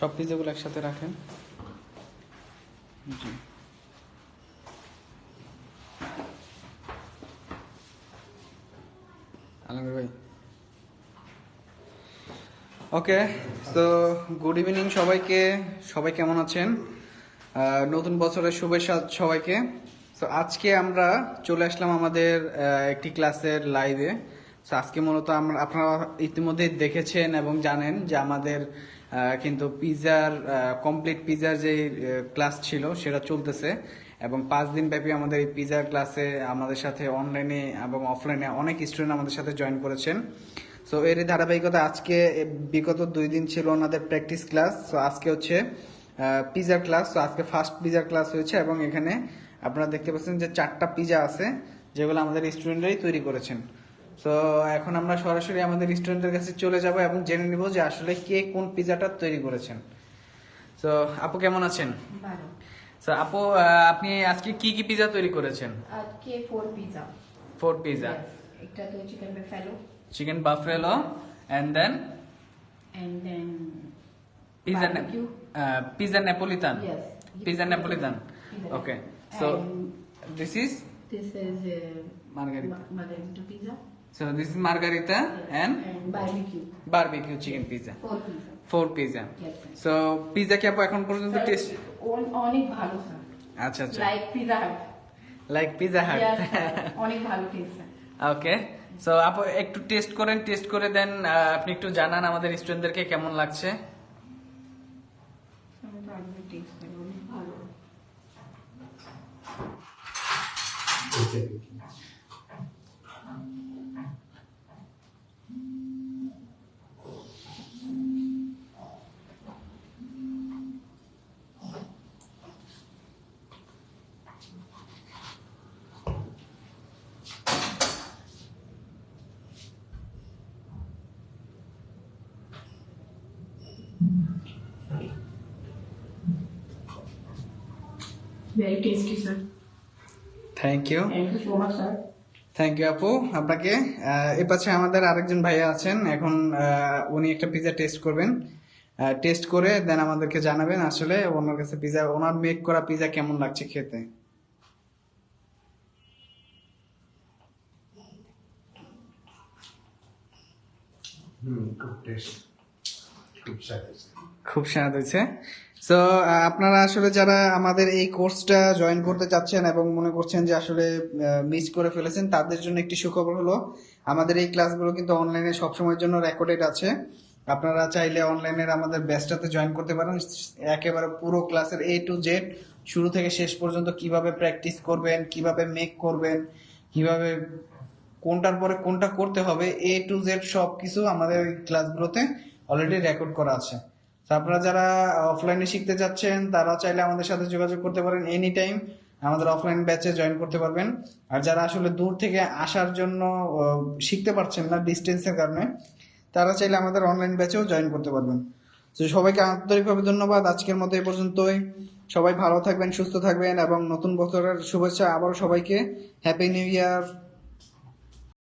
সব পিজাগুলো একসাথে রাখেন। জি আলমগীর ভাই। ওকে, তো গুড ইভিনিং সবাইকে। সবাই কেমন আছেন? নতুন বছরের শুভেচ্ছা সবাইকে। তো আজকে আমরা চলে আসলাম আমাদের একটি ক্লাসের লাইভে। তো আজকে মূলত আপনারা ইতিমধ্যে দেখেছেন এবং জানেন যে আমাদের কিন্তু পিজার কমপ্লিট পিজার যে ক্লাস ছিল সেটা চলতেছে এবং 5 দিন ব্যাপী আমাদের এই পিজার ক্লাসে আমাদের সাথে অনলাইনে এবং অফলাইনে অনেক স্টুডেন্ট আমাদের সাথে জয়েন করেছেন। সো এর ধারাবাহিকতা আজকে বিগত 2 দিন ছিল ওনাদের প্র্যাকটিস ক্লাস। সো আজকে হচ্ছে পিজার ক্লাস। তো আজকে ফার্স্ট পিজার ক্লাস হয়েছে এবং এখানে আপনারা দেখতে পাচ্ছেন যে 4টা পিজা আছে যেগুলো আমাদের স্টুডেন্টরাই তৈরি করেছেন। সো এখন আমরা সরাসরি আমাদের স্টুডেন্টদের কাছে চলে যাব এবং জেনে নিব যে আসলে কে কোন পিজাটা তৈরি করেছেন। সো আপু কেমন আছেন? ভালো। সো আপু আপনি আজকে কি কি পিজা তৈরি করেছেন? আজকে 4 পিজা। 4 পিজা। একটা তো chicken buffalo. Chicken buffalo and then pizza barbecue. Pizza Napolitan. Yes. Pizza Napolitan. Okay. So this is This is margarita. margarita pizza. So this is margarita and barbecue chicken pizza. 4 pizza. 4 pizza. Yes. So pizza কি আপু এখন পর্যন্ত test? অনেক ভালো sir. আচ্ছা আচ্ছা। Like pizza হাট। Like pizza হাট। অনেক ভালো টেস্ট। ওকে। সো আপু একটু টেস্ট করেন, টেস্ট করে দেন আপনি একটু জানান আমাদের স্টুডেন্টদেরকে কেমন লাগছে। Very tasty, sir. Thank you. Thank you so much, sir. Thank you আপু আপনাকে। এর পাশে আমাদের আরেকজন ভাইয়া আছেন, এখন উনি একটা পিজা টেস্ট করবেন। টেস্ট করে দেন আমাদেরকে জানাবেন আসলে ওনার কাছে পিজা, ওনার মেক করা পিজা কেমন লাগছে খেতে। খুব স্বাদ হয়েছে। সো আপনারা আসলে যারা আমাদের এই কোর্সটা জয়েন করতে চাচ্ছেন এবং মনে করছেন যে আসলে মিস করে ফেলেছেন, তাদের জন্য একটি সুখবর হলো আমাদের এই ক্লাসগুলো কিন্তু অনলাইনে সবসময়ের জন্য রেকর্ডেড আছে। আপনারা চাইলে অনলাইনের আমাদের ব্যাচটাতে জয়েন করতে পারেন। একেবারে পুরো ক্লাসের A to Z শুরু থেকে শেষ পর্যন্ত কিভাবে প্র্যাকটিস করবেন, কিভাবে মেক করবেন, কিভাবে কোনটার পরে কোনটা করতে হবে, A to Z সবকিছু আমাদের এই ক্লাসগুলোতে অলরেডি রেকর্ড করা আছে। আপনারা যারা অফলাইনে শিখতে যাচ্ছেন তারা চাইলে আমাদের সাথে যোগাযোগ করতে পারেন, এনি টাইম আমাদের অফলাইন ব্যাচে জয়েন করতে পারবেন। আর যারা আসলে দূর থেকে আসার জন্য শিখতে পারছেন না ডিস্টেন্সের কারণে, তারা চাইলে আমাদের অনলাইন ব্যাচেও জয়েন করতে পারবেন। তো সবাইকে আন্তরিকভাবে ধন্যবাদ। আজকের মতো এই পর্যন্তই। সবাই ভালো থাকবেন, সুস্থ থাকবেন এবং নতুন বছরের শুভেচ্ছা আবারও সবাইকে। Happy new year.